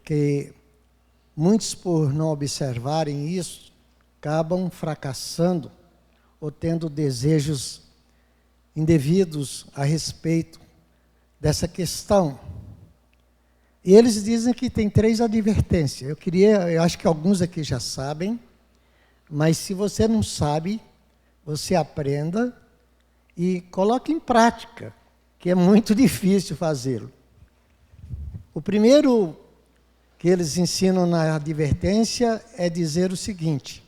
porque muitos, por não observarem isso, acabam fracassando ou tendo desejos indevidos a respeito dessa questão. E eles dizem que tem 3 advertências. Eu acho que alguns aqui já sabem, mas se você não sabe, você aprenda e coloque em prática, que é muito difícil fazê-lo. O primeiro que eles ensinam na advertência é dizer o seguinte: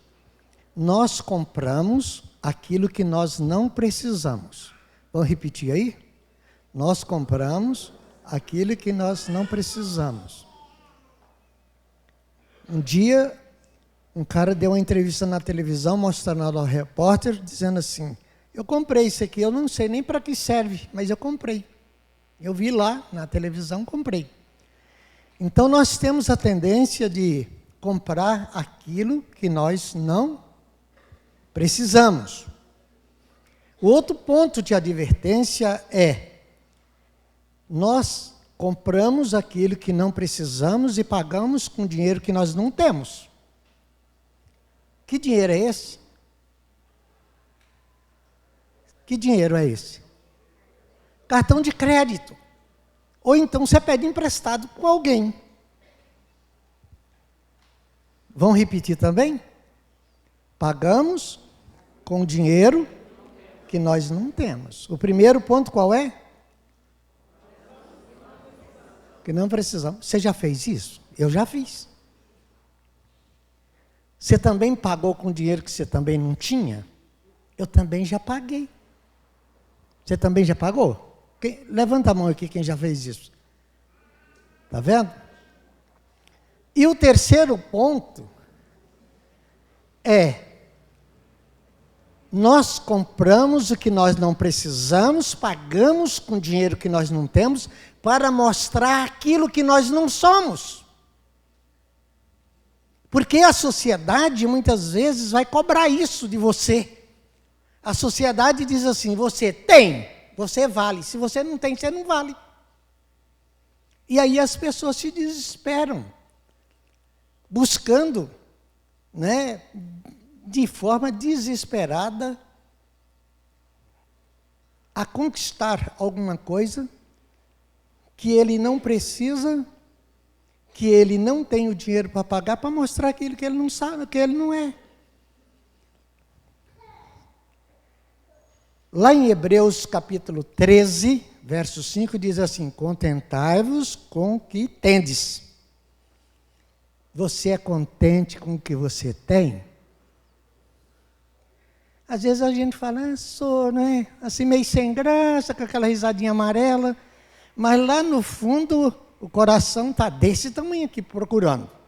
nós compramos aquilo que nós não precisamos. Vamos repetir aí? Nós compramos aquilo que nós não precisamos. Um dia, um cara deu uma entrevista na televisão, mostrando ao repórter, dizendo assim: eu comprei isso aqui, eu não sei nem para que serve, mas eu comprei. Eu vi lá na televisão, comprei. Então nós temos a tendência de comprar aquilo que nós não precisamos. O outro ponto de advertência é: nós compramos aquilo que não precisamos e pagamos com dinheiro que nós não temos. Que dinheiro é esse? Que dinheiro é esse? Cartão de crédito. Ou então você pede emprestado com alguém. Vão repetir também? Pagamos com dinheiro que nós não temos. O primeiro ponto qual é? Que não precisamos. Você já fez isso? Eu já fiz. Você também pagou com dinheiro que você também não tinha? Eu também já paguei. Você também já pagou? Levanta a mão aqui quem já fez isso. Está vendo? E o terceiro ponto é: nós compramos o que nós não precisamos, pagamos com dinheiro que nós não temos, para mostrar aquilo que nós não somos. Porque a sociedade muitas vezes vai cobrar isso de você. A sociedade diz assim: você tem, você vale. Se você não tem, você não vale. E aí as pessoas se desesperam, buscando, né, de forma desesperada, a conquistar alguma coisa que ele não precisa, que ele não tem o dinheiro para pagar, para mostrar aquilo que ele não sabe, que ele não é. Lá em Hebreus capítulo 13, verso 5, diz assim: contentai-vos com o que tendes. Você é contente com o que você tem? Às vezes a gente fala: sou, né? Assim meio sem graça, com aquela risadinha amarela, mas lá no fundo o coração está desse tamanho aqui, procurando.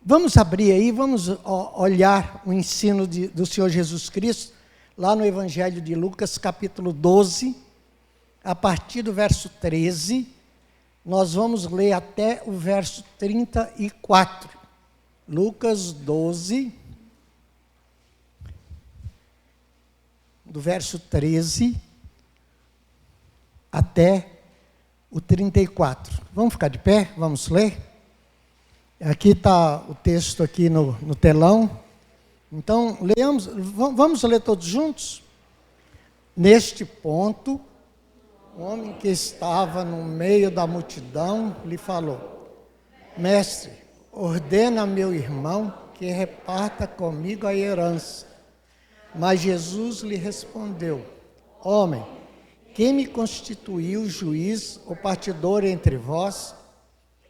Vamos abrir aí, vamos olhar o ensino do Senhor Jesus Cristo, lá no Evangelho de Lucas, capítulo 12, a partir do verso 13, nós vamos ler até o verso 34. Lucas 12, do verso 13 até o 34. Vamos ficar de pé? Vamos ler? Aqui está o texto aqui no telão. Então, leamos, vamos ler todos juntos? Neste ponto, o homem que estava no meio da multidão lhe falou: mestre, ordena a meu irmão que reparta comigo a herança. Mas Jesus lhe respondeu: homem, quem me constituiu juiz ou partidor entre vós?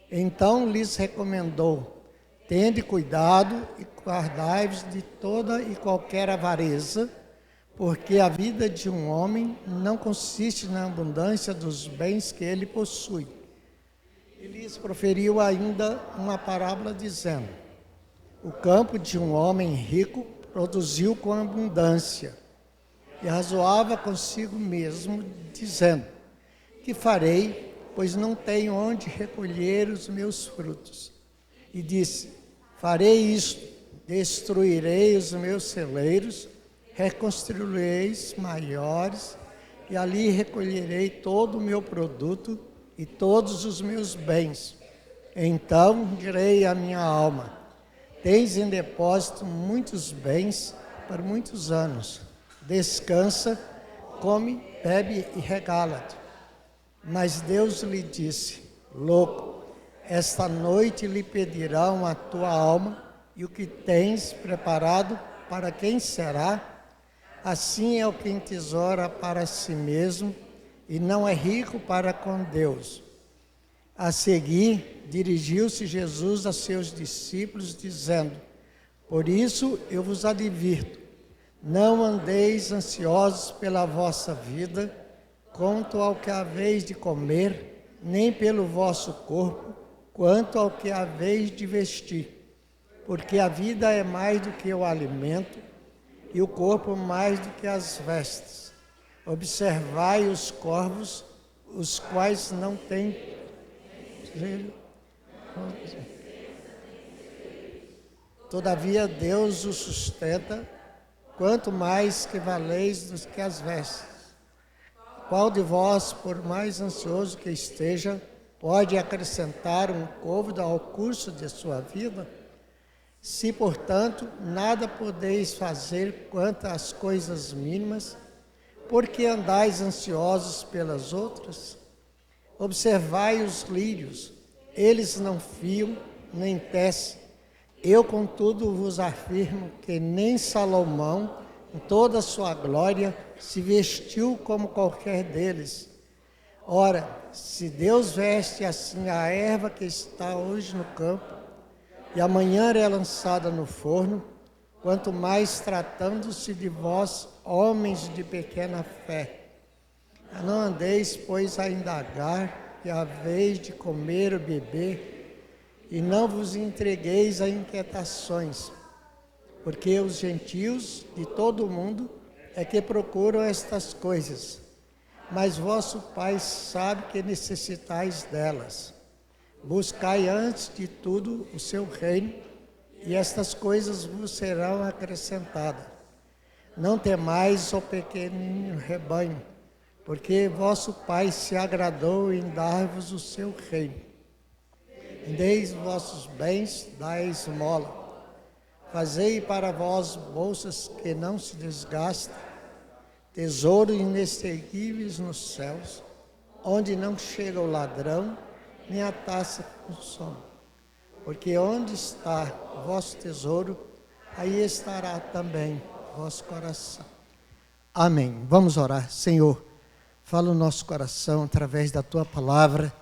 Então lhes recomendou: tende cuidado e guardai-vos de toda e qualquer avareza, porque a vida de um homem não consiste na abundância dos bens que ele possui. E lhes proferiu ainda uma parábola dizendo: o campo de um homem rico produziu com abundância, e razoava consigo mesmo, dizendo: que farei, pois não tenho onde recolher os meus frutos. E disse: farei isto, destruirei os meus celeiros, reconstruirei maiores, e ali recolherei todo o meu produto, e todos os meus bens. Então direi à minha alma: tens em depósito muitos bens para muitos anos. Descansa, come, bebe e regala-te. Mas Deus lhe disse: louco, esta noite lhe pedirão a tua alma, e o que tens preparado, para quem será? Assim é o que entesoura para si mesmo, e não é rico para com Deus. A seguir, dirigiu-se Jesus a seus discípulos, dizendo: por isso eu vos advirto, não andeis ansiosos pela vossa vida, quanto ao que haveis de comer, nem pelo vosso corpo, quanto ao que haveis de vestir. Porque a vida é mais do que o alimento, e o corpo mais do que as vestes. Observai os corvos, os quais não têm... Todavia Deus os sustenta, quanto mais que valeis do que as vestes. Qual de vós, por mais ansioso que esteja, pode acrescentar um côvado ao curso de sua vida? Se, portanto, nada podeis fazer quanto às coisas mínimas, porque andais ansiosos pelas outras? Observai os lírios, eles não fiam, nem tecem. Eu, contudo, vos afirmo que nem Salomão, em toda a sua glória, se vestiu como qualquer deles. Ora, se Deus veste assim a erva que está hoje no campo, e amanhã é lançada no forno, quanto mais tratando-se de vós, homens de pequena fé. Não andeis, pois, a indagar que haveis de comer ou beber, e não vos entregueis a inquietações, porque os gentios de todo o mundo é que procuram estas coisas, mas vosso Pai sabe que necessitais delas. Buscai antes de tudo o seu reino, e estas coisas vos serão acrescentadas. Não temais, ó pequenino rebanho, porque vosso Pai se agradou em dar-vos o seu reino. Vendeis vossos bens, dai esmola. Fazei para vós bolsas que não se desgastem, tesouros inextinguíveis nos céus, onde não chega o ladrão, nem a taça consome. Porque onde está o vosso tesouro, aí estará também o vosso coração. Amém. Vamos orar. Senhor, fala o nosso coração através da Tua palavra.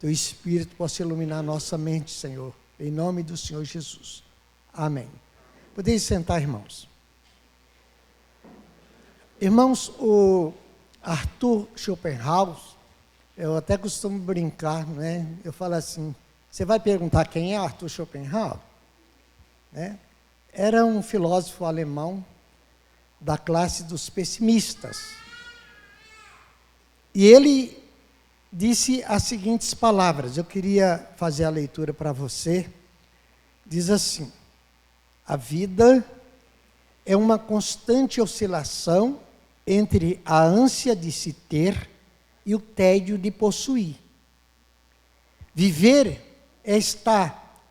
Teu Espírito possa iluminar nossa mente, Senhor. Em nome do Senhor Jesus. Amém. Podeis sentar, irmãos. Irmãos, o Arthur Schopenhauer, eu até costumo brincar, né? Eu falo assim, você vai perguntar quem é Arthur Schopenhauer? Né? Era um filósofo alemão da classe dos pessimistas. E ele disse as seguintes palavras, eu queria fazer a leitura para você. Diz assim: a vida é uma constante oscilação entre a ânsia de se ter e o tédio de possuir. Viver é estar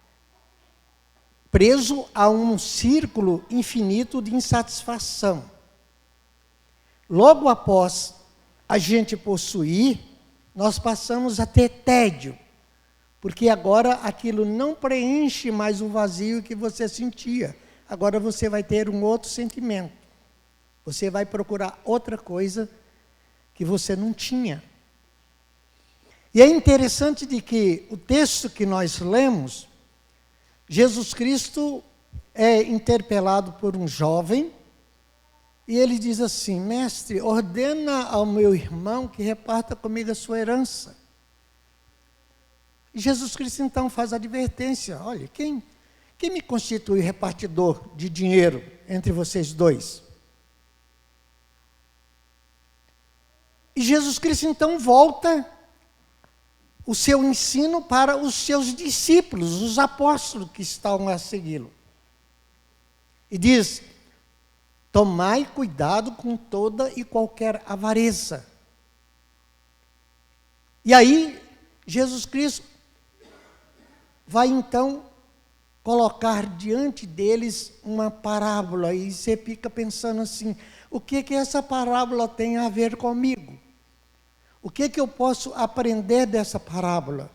preso a um círculo infinito de insatisfação. Logo após a gente possuir, nós passamos a ter tédio, porque agora aquilo não preenche mais o vazio que você sentia. Agora você vai ter um outro sentimento. Você vai procurar outra coisa que você não tinha. E é interessante de que o texto que nós lemos, Jesus Cristo é interpelado por um jovem, e ele diz assim: mestre, ordena ao meu irmão que reparta comigo a sua herança. E Jesus Cristo então faz a advertência: olha, quem me constitui repartidor de dinheiro entre vocês dois? E Jesus Cristo então volta o seu ensino para os seus discípulos, os apóstolos que estavam a segui-lo. E diz: tomai cuidado com toda e qualquer avareza. E aí Jesus Cristo vai então colocar diante deles uma parábola, e você fica pensando assim, o que essa parábola tem a ver comigo? O que eu posso aprender dessa parábola?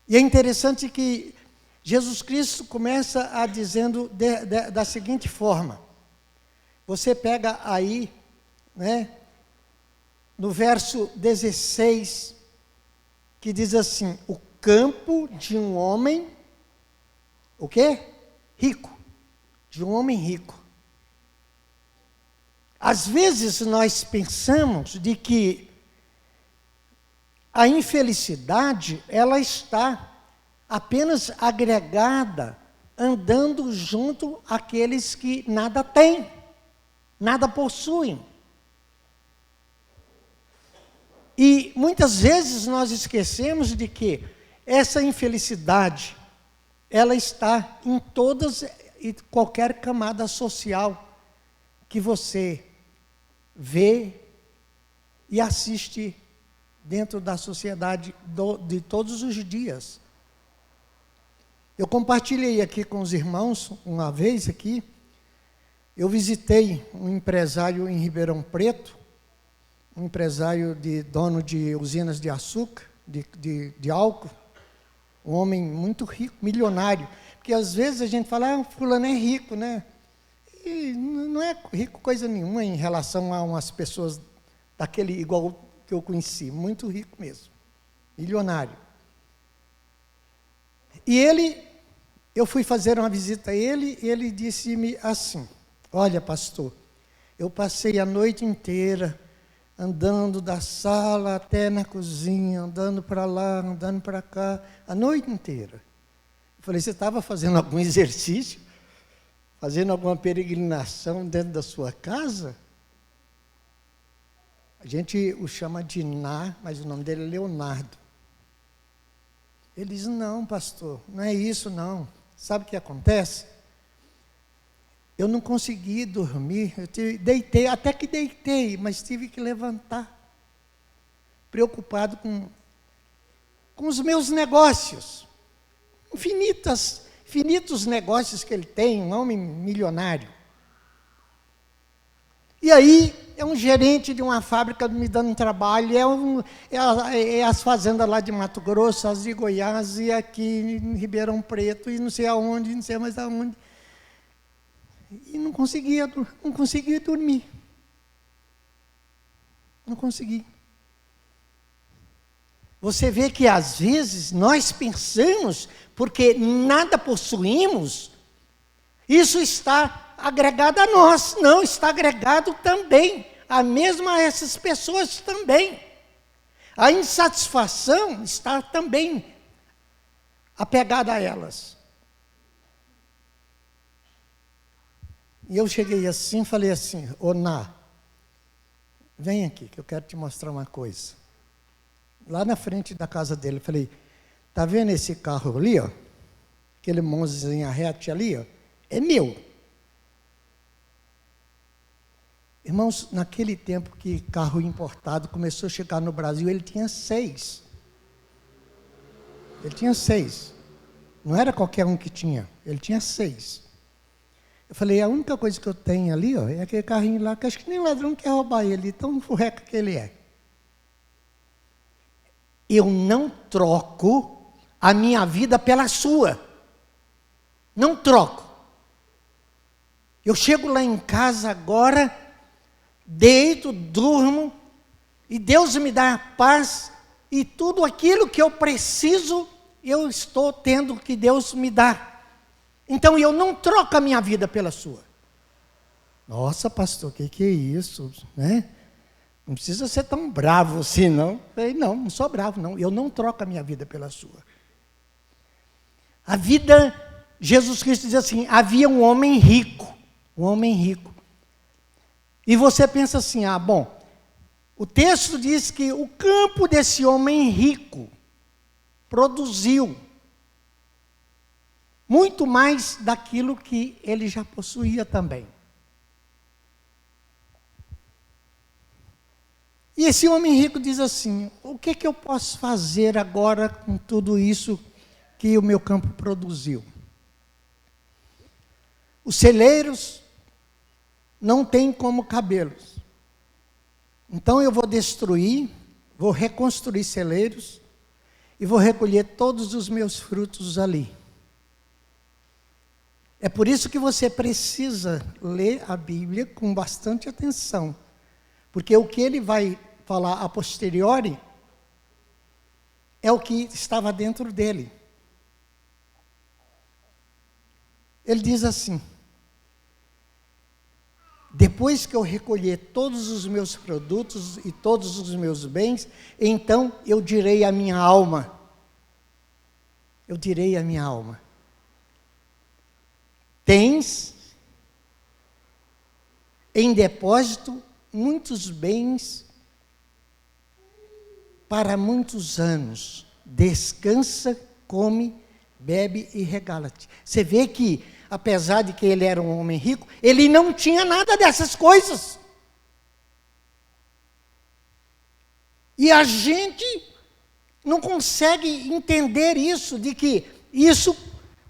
E é interessante que Jesus Cristo começa a dizendo da seguinte forma, você pega aí, né, no verso 16, que diz assim, o campo de um homem, o quê? Rico, de um homem rico. Às vezes nós pensamos de que a infelicidade, ela está apenas agregada, andando junto àqueles que nada têm, nada possuem. E muitas vezes nós esquecemos de que essa infelicidade, ela está em todas e qualquer camada social que você vê e assiste dentro da sociedade de todos os dias. Eu compartilhei aqui com os irmãos, uma vez aqui, eu visitei um empresário em Ribeirão Preto, um empresário dono de usinas de açúcar, de álcool, um homem muito rico, milionário, porque às vezes a gente fala, fulano é rico, né? E não é rico coisa nenhuma em relação a umas pessoas daquele igual que eu conheci, muito rico mesmo, milionário. E eu fui fazer uma visita a ele, e ele disse-me assim, olha pastor, eu passei a noite inteira andando da sala até na cozinha, andando para lá, andando para cá, a noite inteira. Eu falei, você estava fazendo algum exercício? Fazendo alguma peregrinação dentro da sua casa? A gente o chama de Ná, mas o nome dele é Leonardo. Ele diz, não pastor, não é isso não. Sabe o que acontece? Eu não consegui dormir, deitei, até que deitei, mas tive que levantar, preocupado com os meus negócios, infinitos negócios que ele tem, um homem milionário. E aí, é um gerente de uma fábrica me dando trabalho, é as fazendas lá de Mato Grosso, as de Goiás, e aqui em Ribeirão Preto, e não sei aonde, não sei mais aonde. E não conseguia dormir. Não consegui. Você vê que às vezes nós pensamos, porque nada possuímos, isso está agregado a nós. Não, está agregado também, a essas pessoas também. A insatisfação está também apegada a elas. E eu cheguei assim, falei assim, ô Ná, vem aqui que eu quero te mostrar uma coisa. Lá na frente da casa dele, eu falei, tá vendo esse carro ali, ó? Aquele Monzinho hatch ali, ó? É meu. Irmãos, naquele tempo que carro importado começou a chegar no Brasil, ele tinha 6. Ele tinha 6. Não era qualquer um que tinha, ele tinha 6. Eu falei, a única coisa que eu tenho ali, ó, é aquele carrinho lá, que acho que nem ladrão quer roubar ele, tão furreca que ele é. Eu não troco a minha vida pela sua. Não troco. Eu chego lá em casa agora, deito, durmo, e Deus me dá a paz, e tudo aquilo que eu preciso, eu estou tendo que Deus me dá. Então eu não troco a minha vida pela sua. Nossa, pastor, o que é isso? Né? Não precisa ser tão bravo assim, não. Eu falei, não sou bravo, não. Eu não troco a minha vida pela sua. A vida, Jesus Cristo diz assim, havia um homem rico. Um homem rico. E você pensa assim, bom, o texto diz que o campo desse homem rico produziu muito mais daquilo que ele já possuía também. E esse homem rico diz assim: o que que eu posso fazer agora com tudo isso que o meu campo produziu? Os celeiros não têm como cabê-los. Então eu vou destruir, vou reconstruir celeiros e vou recolher todos os meus frutos ali. É por isso que você precisa ler a Bíblia com bastante atenção. Porque o que ele vai falar a posteriori é o que estava dentro dele. Ele diz assim: depois que eu recolher todos os meus produtos e todos os meus bens, então eu direi à minha alma. Eu direi à minha alma: tens em depósito muitos bens para muitos anos. Descansa, come, bebe e regala-te. Você vê que, apesar de que ele era um homem rico, ele não tinha nada dessas coisas. E a gente não consegue entender isso, de que isso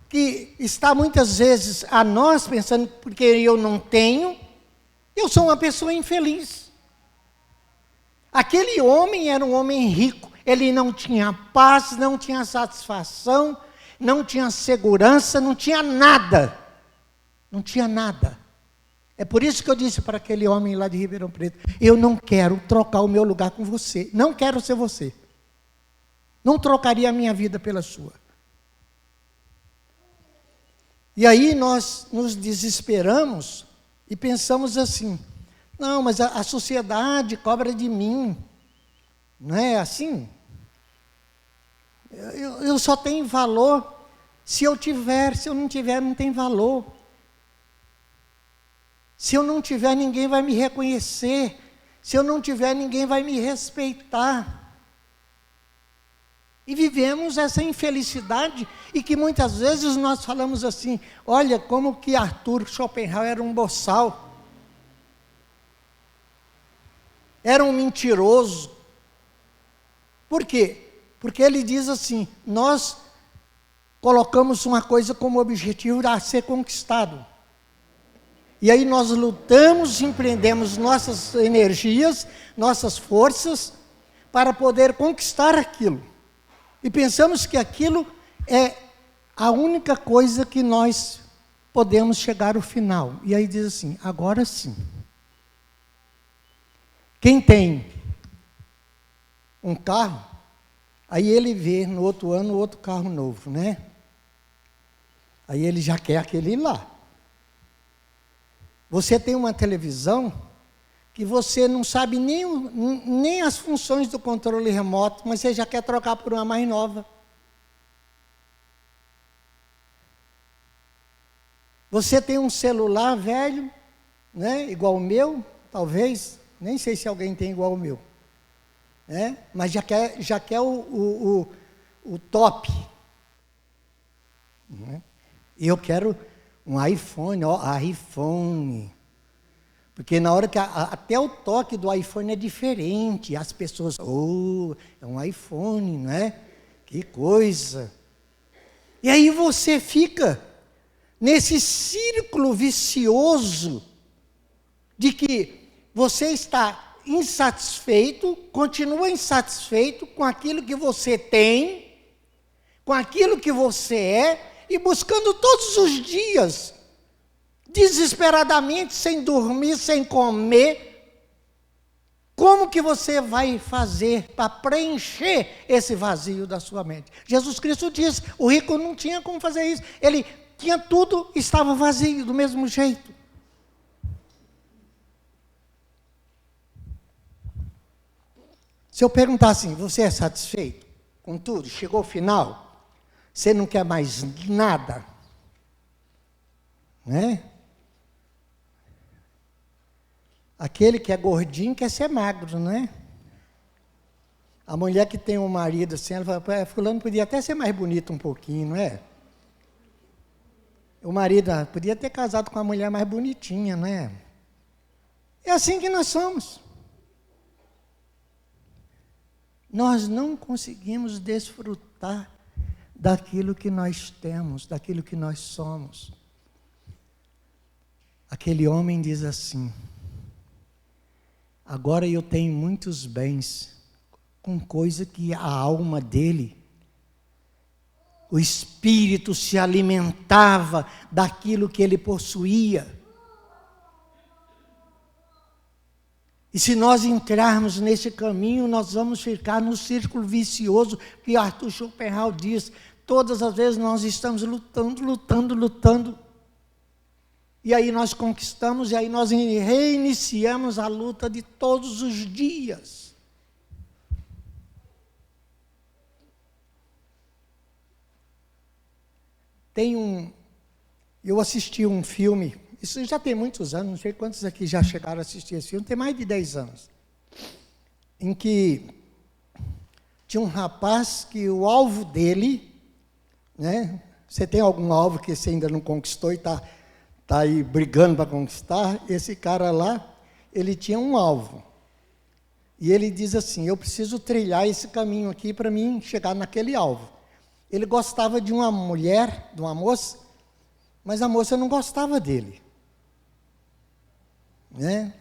que está muitas vezes a nós pensando, porque eu não tenho, eu sou uma pessoa infeliz. Aquele homem era um homem rico, ele não tinha paz, não tinha satisfação, não tinha segurança, não tinha nada. Não tinha nada. É por isso que eu disse para aquele homem lá de Ribeirão Preto: eu não quero trocar o meu lugar com você, não quero ser você. Não trocaria a minha vida pela sua. E aí nós nos desesperamos e pensamos assim: não, mas a sociedade cobra de mim. Não é assim? Eu só tenho valor se eu tiver, se eu não tiver, não tem valor. Se eu não tiver, ninguém vai me reconhecer. Se eu não tiver, ninguém vai me respeitar. E vivemos essa infelicidade, e que muitas vezes nós falamos assim: olha como que Arthur Schopenhauer era um boçal. Era um mentiroso. Por quê? Porque ele diz assim: nós colocamos uma coisa como objetivo a ser conquistado. E aí nós lutamos, empreendemos nossas energias, nossas forças, para poder conquistar aquilo. E pensamos que aquilo é a única coisa que nós podemos chegar ao final. E aí diz assim: agora sim. Quem tem um carro, aí ele vê no outro ano outro carro novo, né? Aí ele já quer aquele lá. Você tem uma televisão que você não sabe nem as funções do controle remoto, mas você já quer trocar por uma mais nova. Você tem um celular velho, né, igual o meu, talvez, nem sei se alguém tem igual o meu, né, mas já quer o top. Né? E eu quero um iPhone, iPhone. Porque na hora que até o toque do iPhone é diferente, as pessoas, é um iPhone, não é? Que coisa. E aí você fica nesse círculo vicioso de que você está insatisfeito, continua insatisfeito com aquilo que você tem, com aquilo que você é, e buscando todos os dias, desesperadamente, sem dormir, sem comer. Como que você vai fazer para preencher esse vazio da sua mente? Jesus Cristo disse: o rico não tinha como fazer isso. Ele tinha tudo, estava vazio do mesmo jeito. Se eu perguntar assim: você é satisfeito com tudo? Chegou ao final? Você não quer mais nada? Né? Aquele que é gordinho quer ser magro, né? A mulher que tem um marido assim, ela fala: fulano podia até ser mais bonito um pouquinho, não é? O marido podia ter casado com uma mulher mais bonitinha, não é? É assim que nós somos. nós não conseguimos desfrutar daquilo que nós temos, daquilo que nós somos. Aquele homem diz assim: agora eu tenho muitos bens, com coisa que a alma dele, o espírito se alimentava daquilo que ele possuía. E se nós entrarmos nesse caminho, nós vamos ficar no círculo vicioso que Arthur Schopenhauer diz. Todas as vezes nós estamos lutando. E aí nós conquistamos, e aí nós reiniciamos a luta de todos os dias. Eu assisti um filme, isso já tem muitos anos, não sei quantos aqui já chegaram a assistir esse filme, tem mais de 10 anos, em que tinha um rapaz que o alvo dele, né? Você tem algum alvo que você ainda não conquistou e está aí brigando para conquistar? Esse cara lá, ele tinha um alvo. E ele diz assim: eu preciso trilhar esse caminho aqui para mim chegar naquele alvo. Ele gostava de uma mulher, de uma moça, mas a moça não gostava dele. Né?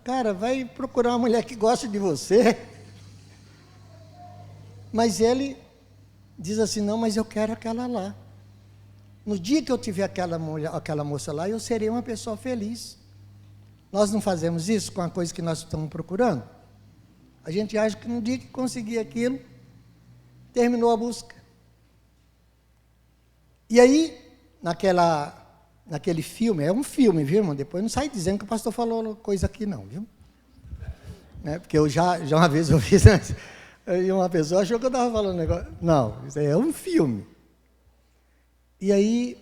Cara, vai procurar uma mulher que goste de você. Mas ele diz assim: não, mas eu quero aquela lá. No dia que eu tiver aquela moça lá, eu serei uma pessoa feliz. Nós não fazemos isso com a coisa que nós estamos procurando? A gente acha que no dia que conseguir aquilo, terminou a busca. E aí, naquele filme, é um filme, viu, irmão? Depois não sai dizendo que o pastor falou coisa aqui não, viu? Porque eu já uma vez eu fiz, e uma pessoa achou que eu estava falando um negócio. Não, isso aí é um filme. E aí,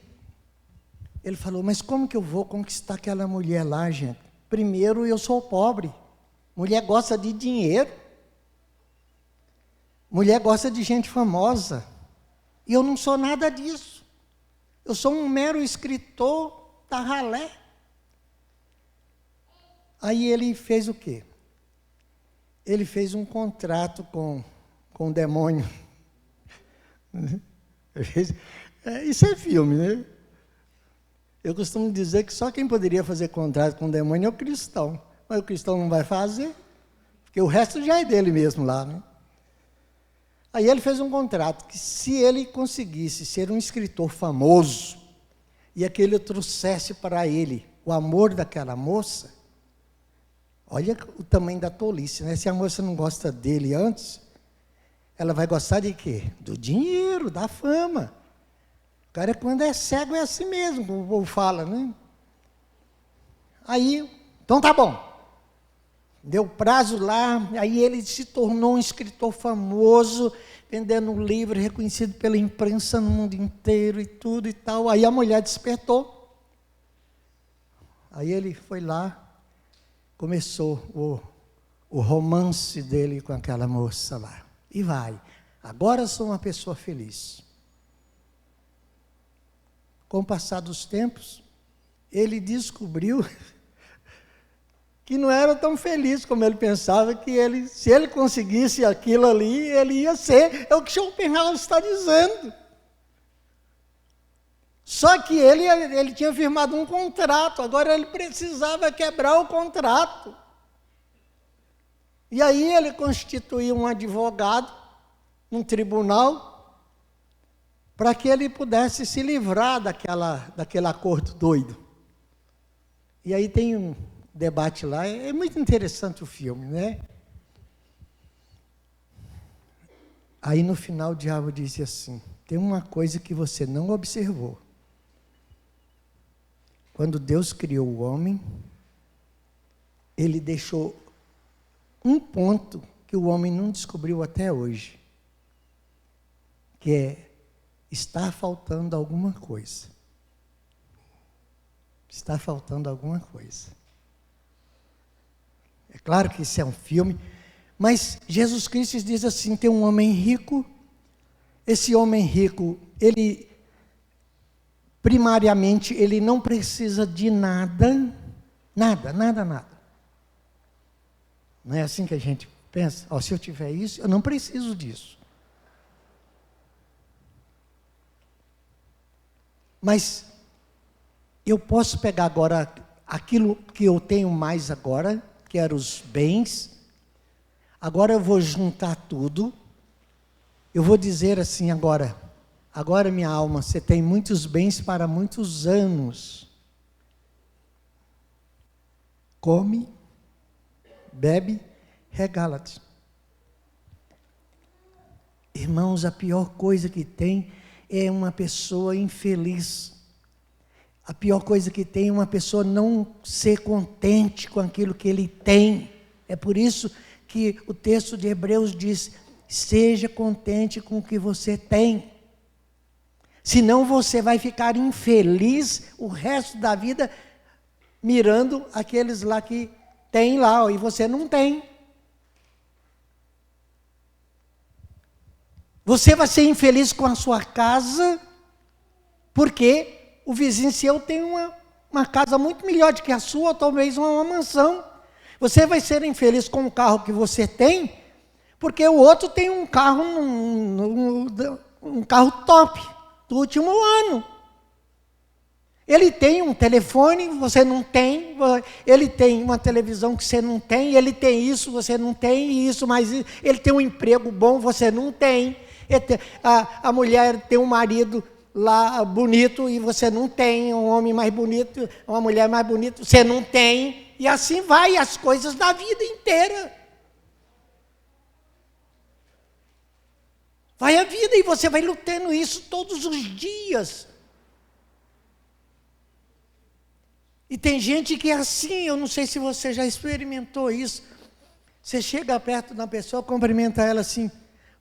ele falou: mas como que eu vou conquistar aquela mulher lá, gente? Primeiro, eu sou pobre. Mulher gosta de dinheiro. Mulher gosta de gente famosa. E eu não sou nada disso. Eu sou um mero escritor da ralé. Aí ele fez o quê? Ele fez um contrato com o demônio. Isso é filme, né? Eu costumo dizer que só quem poderia fazer contrato com o demônio é o cristão. Mas o cristão não vai fazer, porque o resto já é dele mesmo lá, né? Aí ele fez um contrato que se ele conseguisse ser um escritor famoso e aquele trouxesse para ele o amor daquela moça, olha o tamanho da tolice, né? Se a moça não gosta dele antes, ela vai gostar de quê? Do dinheiro, da fama. O cara, quando é cego, é assim mesmo, como o povo fala, né? Aí, então tá bom. Deu prazo lá, aí ele se tornou um escritor famoso, vendendo um livro, reconhecido pela imprensa no mundo inteiro e tudo e tal. Aí a mulher despertou. Aí ele foi lá, começou o romance dele com aquela moça lá. E vai. Agora sou uma pessoa feliz. Com o passar dos tempos, ele descobriu que não era tão feliz como ele pensava, que se ele conseguisse aquilo ali, ele ia ser. É o que Schopenhauer está dizendo. Só que ele tinha firmado um contrato, agora ele precisava quebrar o contrato. E aí ele constituiu um advogado, num tribunal, para que ele pudesse se livrar daquele acordo doido. E aí tem um debate lá, é muito interessante o filme, né? Aí no final o diabo disse assim: tem uma coisa que você não observou. Quando Deus criou o homem, ele deixou um ponto que o homem não descobriu até hoje, que é: está faltando alguma coisa. Está faltando alguma coisa. É claro que isso é um filme, mas Jesus Cristo diz assim: tem um homem rico. Esse homem rico, ele primariamente, ele não precisa de nada. Não é assim que a gente Pensa, ó, se eu tiver isso, eu não preciso disso. Mas eu posso pegar agora aquilo que eu tenho mais agora, que eram os bens. Agora eu vou juntar tudo. Eu vou dizer assim agora, minha alma, você tem muitos bens para muitos anos. Come, bebe, regala-te. Irmãos, a pior coisa que tem é uma pessoa infeliz. A pior coisa que tem é uma pessoa não ser contente com aquilo que ele tem. É por isso que o texto de Hebreus diz: seja contente com o que você tem. Senão você vai ficar infeliz o resto da vida mirando aqueles lá que tem lá, e você não tem. Você vai ser infeliz com a sua casa, porque o vizinho seu tem uma casa muito melhor do que a sua, ou talvez uma mansão. Você vai ser infeliz com o carro que você tem, porque o outro tem um carro, um carro top, do último ano. Ele tem um telefone, você não tem. Ele tem uma televisão que você não tem. Ele tem isso, você não tem isso, mas ele tem um emprego bom, você não tem. A mulher tem um marido lá bonito e você não tem. Um homem mais bonito, uma mulher mais bonita, você não tem. E assim vai as coisas da vida inteira. Vai a vida e você vai lutando isso todos os dias. E tem gente que é assim, eu não sei se você já experimentou isso. Você chega perto da pessoa, cumprimenta ela assim: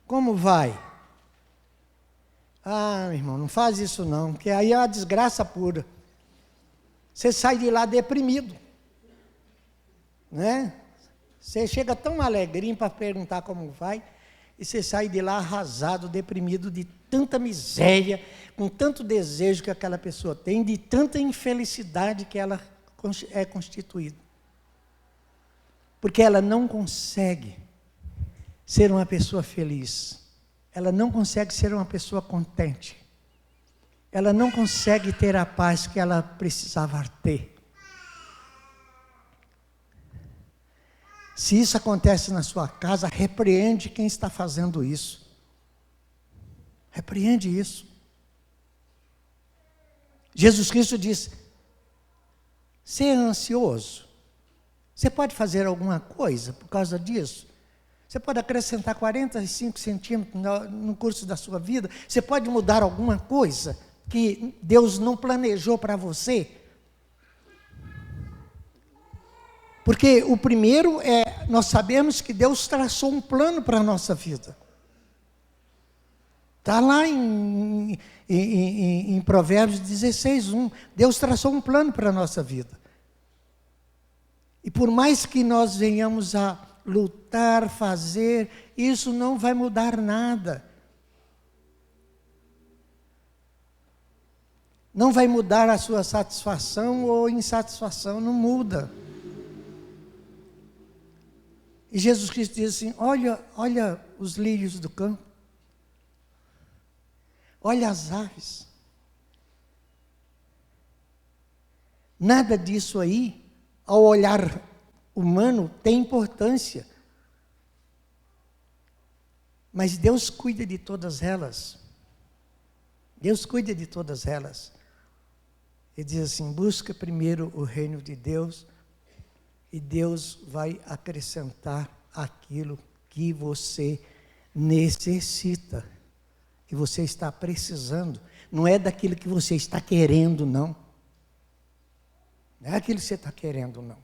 como vai? Ah, meu irmão, não faz isso não, porque aí é uma desgraça pura. Você sai de lá deprimido, né? Você chega tão alegrinho para perguntar como vai, e você sai de lá arrasado, deprimido, de tanta miséria, com tanto desejo que aquela pessoa tem, de tanta infelicidade que ela é constituída. Porque ela não consegue ser uma pessoa feliz. Ela não consegue ser uma pessoa contente. Ela não consegue ter a paz que ela precisava ter. Se isso acontece na sua casa, repreende quem está fazendo isso. Repreende isso. Jesus Cristo disse: você é ansioso? Você pode fazer alguma coisa por causa disso? Você pode acrescentar 45 centímetros no curso da sua vida? Você pode mudar alguma coisa que Deus não planejou para você? Porque o primeiro é, nós sabemos que Deus traçou um plano para a nossa vida. Está lá em Provérbios 16:1. Deus traçou um plano para a nossa vida. E por mais que nós venhamos a lutar, fazer, isso não vai mudar nada. Não vai mudar a sua satisfação ou insatisfação, não muda. E Jesus Cristo diz assim: olha os lírios do campo. Olha as aves. Nada disso aí, ao olhar humano, tem importância. Mas Deus cuida de todas elas. Deus cuida de todas elas. Ele diz assim: busca primeiro o reino de Deus, e Deus vai acrescentar aquilo que você necessita, que você está precisando. Não é daquilo que você está querendo, não. Não é aquilo que você está querendo, não.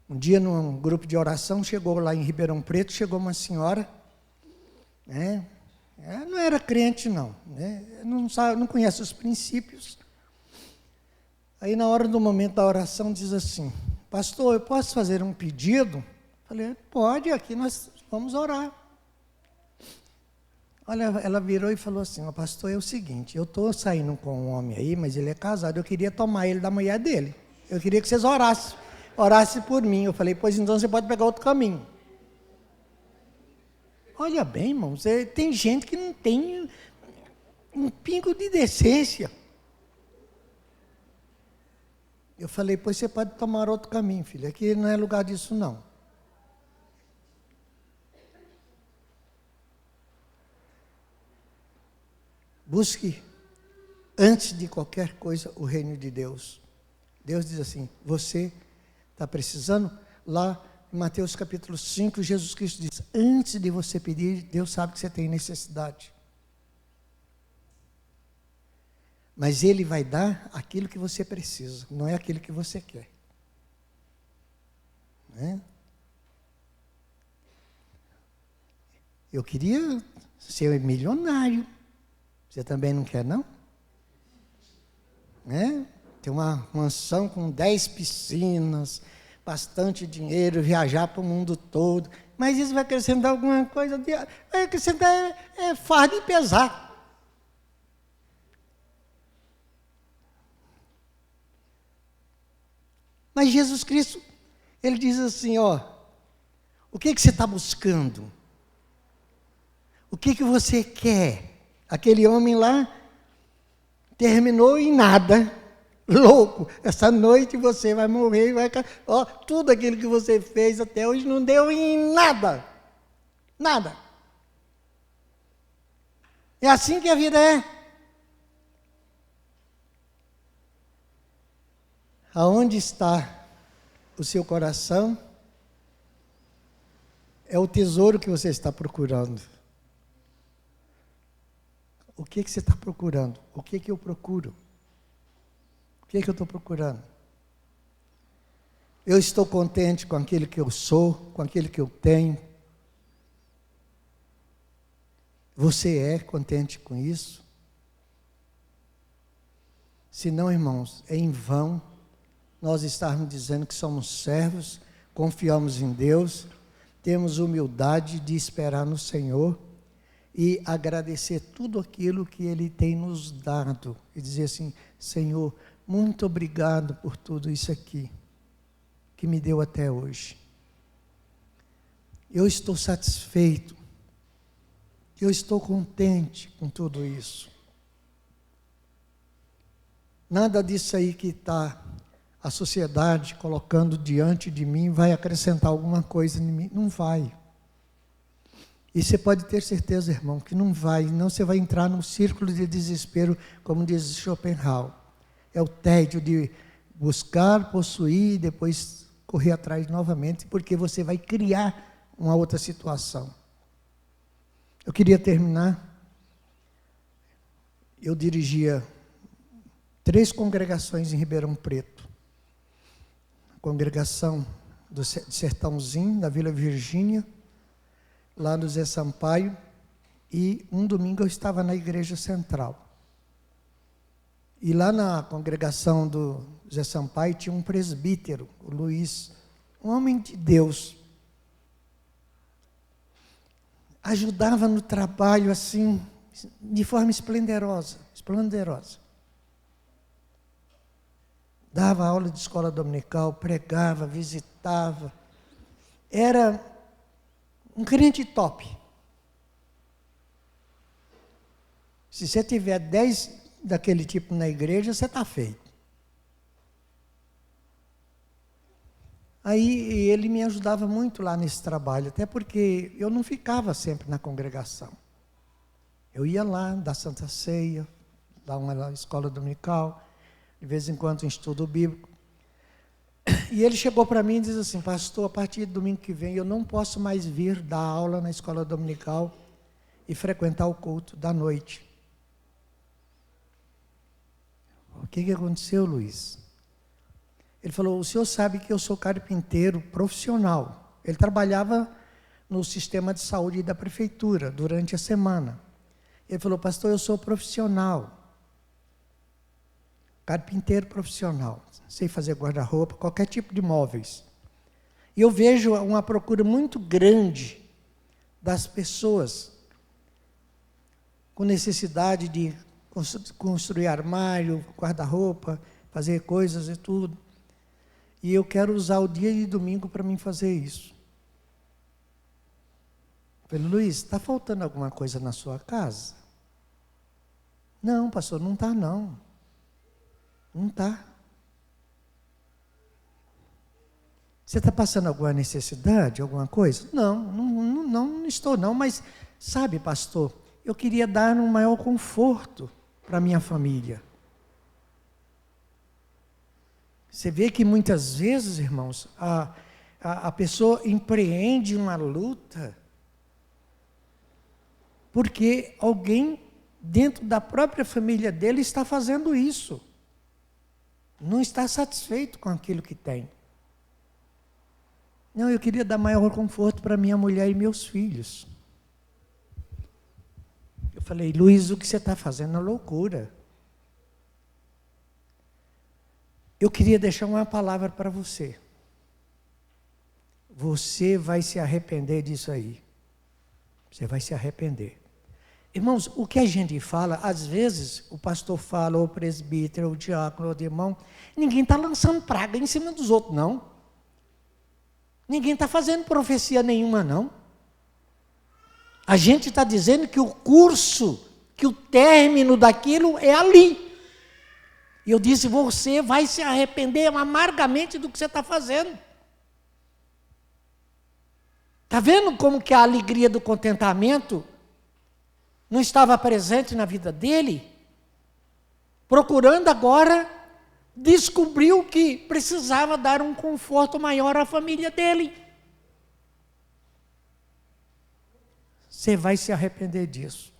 Um dia, num grupo de oração, chegou lá em Ribeirão Preto, chegou uma senhora, né? Ela não era crente, não, né? Não conhece os princípios. Aí, na hora do momento da oração, diz assim: pastor, eu posso fazer um pedido? Falei: pode, aqui nós vamos orar. Olha, ela virou e falou assim: pastor, é o seguinte, eu estou saindo com um homem aí, mas ele é casado, eu queria tomar ele da mulher dele. Eu queria que vocês orassem. orasse por mim. Eu falei, pois então você pode pegar outro caminho. Olha bem, irmãos, tem gente que não tem um pingo de decência. Eu falei, pois você pode tomar outro caminho, filho. Aqui não é lugar disso, não. Busque, antes de qualquer coisa, o reino de Deus. Deus diz assim, você está precisando? Lá em Mateus capítulo 5, Jesus Cristo diz, antes de você pedir, Deus sabe que você tem necessidade. Mas Ele vai dar aquilo que você precisa, não é aquilo que você quer. Né? Eu queria ser milionário. Você também não quer, não? Né? Ter uma mansão com 10 piscinas, bastante dinheiro, viajar para o mundo todo. Mas isso vai acrescentar alguma coisa? Vai acrescentar fardo e pesar. Mas Jesus Cristo, Ele diz assim, ó, o que você está buscando? O que você quer? Aquele homem lá terminou em nada, louco. Essa noite você vai morrer, ó, tudo aquilo que você fez até hoje não deu em nada. Nada. É assim que a vida é. Aonde está o seu coração, é o tesouro que você está procurando. O que você está procurando? O que eu procuro? O que eu estou procurando? Eu estou contente com aquilo que eu sou, com aquilo que eu tenho? Você é contente com isso? Se não, irmãos, é em vão nós estarmos dizendo que somos servos, confiamos em Deus, temos humildade de esperar no Senhor e agradecer tudo aquilo que Ele tem nos dado. E dizer assim, Senhor, muito obrigado por tudo isso aqui, que me deu até hoje. Eu estou satisfeito, eu estou contente com tudo isso. Nada disso aí que está a sociedade colocando diante de mim vai acrescentar alguma coisa em mim. Não vai. E você pode ter certeza, irmão, que não vai. Não, você vai entrar num círculo de desespero, como diz Schopenhauer. É o tédio de buscar, possuir e depois correr atrás novamente, porque você vai criar uma outra situação. Eu queria terminar. Eu dirigia 3 congregações em Ribeirão Preto. A congregação do Sertãozinho, da Vila Virgínia, lá no Zé Sampaio, e um domingo eu estava na igreja central. E lá na congregação do Zé Sampaio tinha um presbítero, o Luiz, um homem de Deus. Ajudava no trabalho assim, de forma esplendorosa. Dava aula de escola dominical, pregava, visitava. Era um crente top. Se você tiver 10 daquele tipo na igreja, você está feito. Aí ele me ajudava muito lá nesse trabalho, até porque eu não ficava sempre na congregação. Eu ia lá, dar Santa Ceia, dar uma escola dominical, de vez em quando um estudo bíblico. E ele chegou para mim e disse assim, pastor, a partir do domingo que vem eu não posso mais vir dar aula na escola dominical e frequentar o culto da noite. O que aconteceu, Luiz? Ele falou, o senhor sabe que eu sou carpinteiro profissional. Ele trabalhava no sistema de saúde da prefeitura durante a semana. Ele falou, pastor, eu sou profissional. Carpinteiro profissional. Sei fazer guarda-roupa, qualquer tipo de móveis. E eu vejo uma procura muito grande das pessoas com necessidade de construir armário, guarda-roupa, fazer coisas e tudo. e eu quero usar o dia de domingo para mim fazer isso. Eu falei, Luiz, está faltando alguma coisa na sua casa? Não, pastor, não está não. Não está. Você está passando alguma necessidade, alguma coisa? Não estou não, mas sabe, pastor, eu queria dar um maior conforto para a minha família. Você vê que muitas vezes, irmãos, a pessoa empreende uma luta porque alguém dentro da própria família dele está fazendo isso. Não está satisfeito com aquilo que tem. Não, eu queria dar maior conforto para minha mulher e meus filhos. Eu falei, Luiz, o que você está fazendo é loucura. Eu queria deixar uma palavra para você. Você vai se arrepender disso aí. Você vai se arrepender. Irmãos, o que a gente fala, às vezes, o pastor fala, ou o presbítero, ou o diácono, ou o irmão, ninguém está lançando praga em cima dos outros, não. Ninguém está fazendo profecia nenhuma, não. A gente está dizendo que o curso, que o término daquilo é ali. E eu disse, você vai se arrepender amargamente do que você está fazendo. Está vendo como que a alegria do contentamento não estava presente na vida dele? Procurando agora, descobriu que precisava dar um conforto maior à família dele. Você vai se arrepender disso.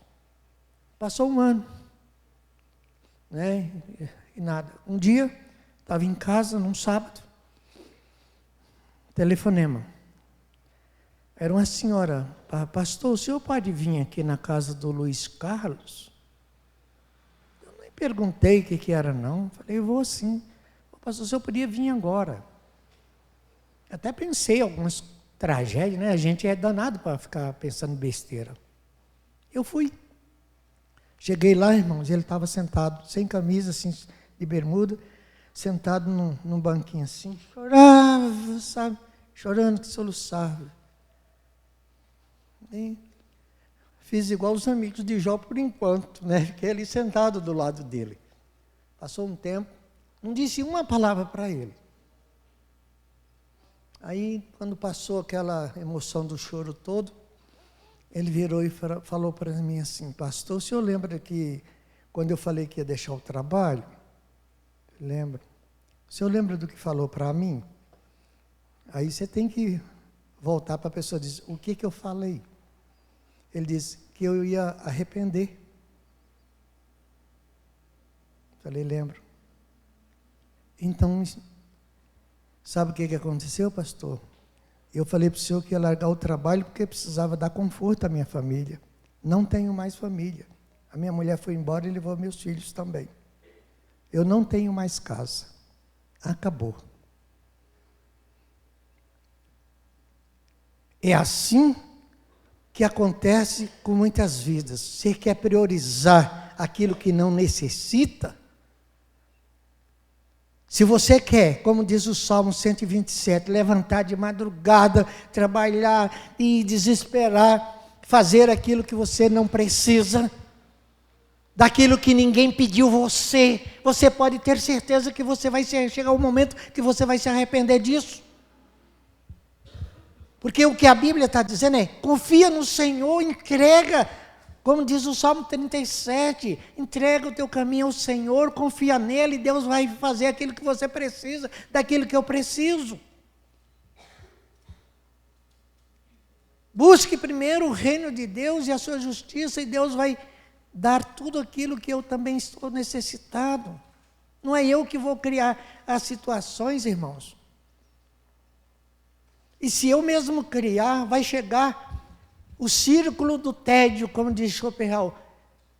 Passou um ano, né? E nada. Um dia, estava em casa, num sábado, telefonema. Era uma senhora, pastor, o senhor pode vir aqui na casa do Luiz Carlos? Eu nem perguntei o que era não, falei, eu vou sim. Pastor, o senhor podia vir agora. Até pensei algumas tragédias, né? A gente é danado para ficar pensando besteira. Eu fui. Cheguei lá, irmãos, ele estava sentado, sem camisa, assim, de bermuda, sentado num banquinho assim, chorava, sabe? Chorando que soluçava. E fiz igual os amigos de Jó por enquanto, né? Fiquei ali sentado do lado dele. Passou um tempo, não disse uma palavra para ele. Aí, quando passou aquela emoção do choro todo, ele virou e falou para mim assim, pastor, o senhor lembra que quando eu falei que ia deixar o trabalho? Lembra? O senhor lembra do que falou para mim? Aí você tem que voltar para a pessoa e dizer, o que eu falei? Ele disse que eu ia arrepender. Falei, lembro. Então, sabe o que aconteceu, pastor? Eu falei para o senhor que ia largar o trabalho porque precisava dar conforto à minha família. Não tenho mais família. A minha mulher foi embora e levou meus filhos também. Eu não tenho mais casa. Acabou. É assim que acontece com muitas vidas. Você quer priorizar aquilo que não necessita? Se você quer, como diz o Salmo 127, levantar de madrugada, trabalhar e desesperar, fazer aquilo que você não precisa, daquilo que ninguém pediu você pode ter certeza que você vai chegar um momento que você vai se arrepender disso. Porque o que a Bíblia está dizendo é, confia no Senhor, entrega, como diz o Salmo 37, entrega o teu caminho ao Senhor, confia nele, Deus vai fazer aquilo que você precisa, daquilo que eu preciso. Busque primeiro o reino de Deus e a sua justiça, e Deus vai dar tudo aquilo que eu também estou necessitado. Não é eu que vou criar as situações, irmãos. E se eu mesmo criar, vai chegar o círculo do tédio, como diz Schopenhauer.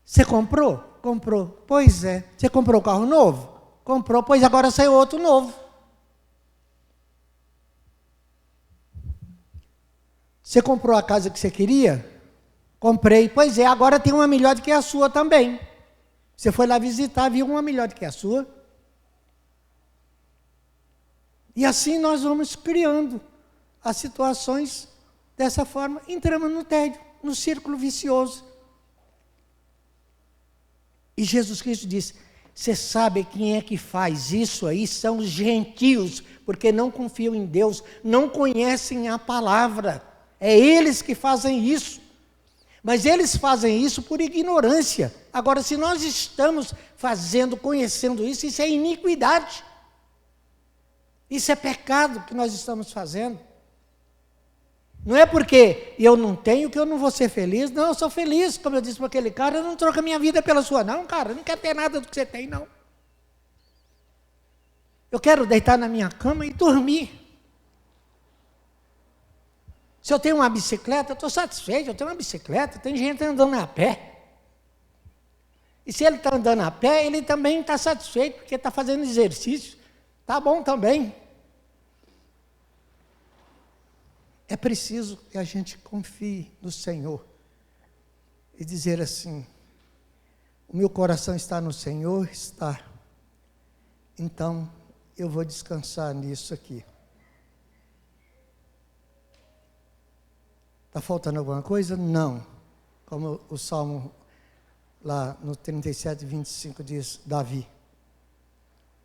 Você comprou? Comprou. Pois é. Você comprou o carro novo? Comprou, pois agora saiu outro novo. Você comprou a casa que você queria? Comprei. Pois é, agora tem uma melhor do que a sua também. Você foi lá visitar, viu uma melhor do que a sua. E assim nós vamos criando as situações dessa forma, entramos no tédio, no círculo vicioso. E Jesus Cristo disse: você sabe quem é que faz isso aí? São os gentios, porque não confiam em Deus, não conhecem a palavra. É eles que fazem isso. Mas eles fazem isso por ignorância. Agora, se nós estamos fazendo, conhecendo isso, isso é iniquidade. Isso é pecado que nós estamos fazendo. Não é porque eu não tenho que eu não vou ser feliz. Não, eu sou feliz, como eu disse para aquele cara, eu não troco a minha vida pela sua. Não, cara, eu não quero ter nada do que você tem, não. Eu quero deitar na minha cama e dormir. Se eu tenho uma bicicleta, eu estou satisfeito, eu tenho uma bicicleta, tem gente andando a pé. E se ele está andando a pé, ele também está satisfeito, porque está fazendo exercício. Está bom também. É preciso que a gente confie no Senhor e dizer assim: o meu coração está no Senhor, está. Então, eu vou descansar nisso aqui. Está faltando alguma coisa? Não. Como o Salmo lá no 37, 25 diz, Davi: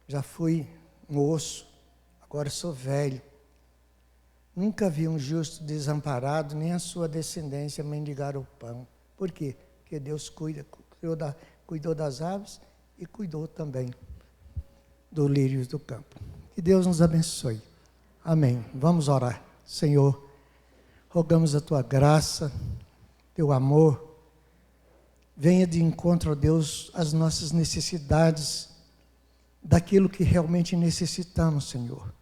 já fui moço, agora sou velho. Nunca vi um justo desamparado, nem a sua descendência mendigar o pão. Por quê? Porque Deus cuidou das aves e cuidou também dos lírios do campo. Que Deus nos abençoe. Amém. Vamos orar. Senhor, rogamos a Tua graça, Teu amor. Venha de encontro, ó Deus, às nossas necessidades, daquilo que realmente necessitamos, Senhor.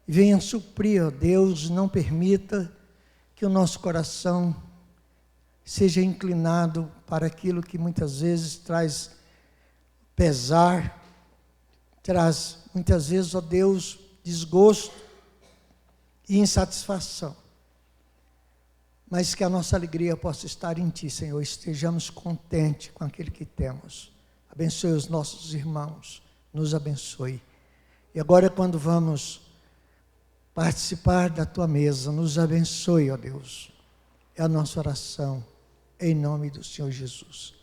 Venha suprir, ó Deus, não permita que o nosso coração seja inclinado para aquilo que muitas vezes traz pesar, traz muitas vezes, ó Deus, desgosto e insatisfação. Mas que a nossa alegria possa estar em Ti, Senhor, estejamos contentes com aquilo que temos. Abençoe os nossos irmãos, nos abençoe. E agora, quando vamos participar da Tua mesa, nos abençoe, ó Deus. É a nossa oração, em nome do Senhor Jesus.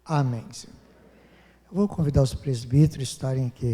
Amém, Senhor. Eu vou convidar os presbíteros a estarem aqui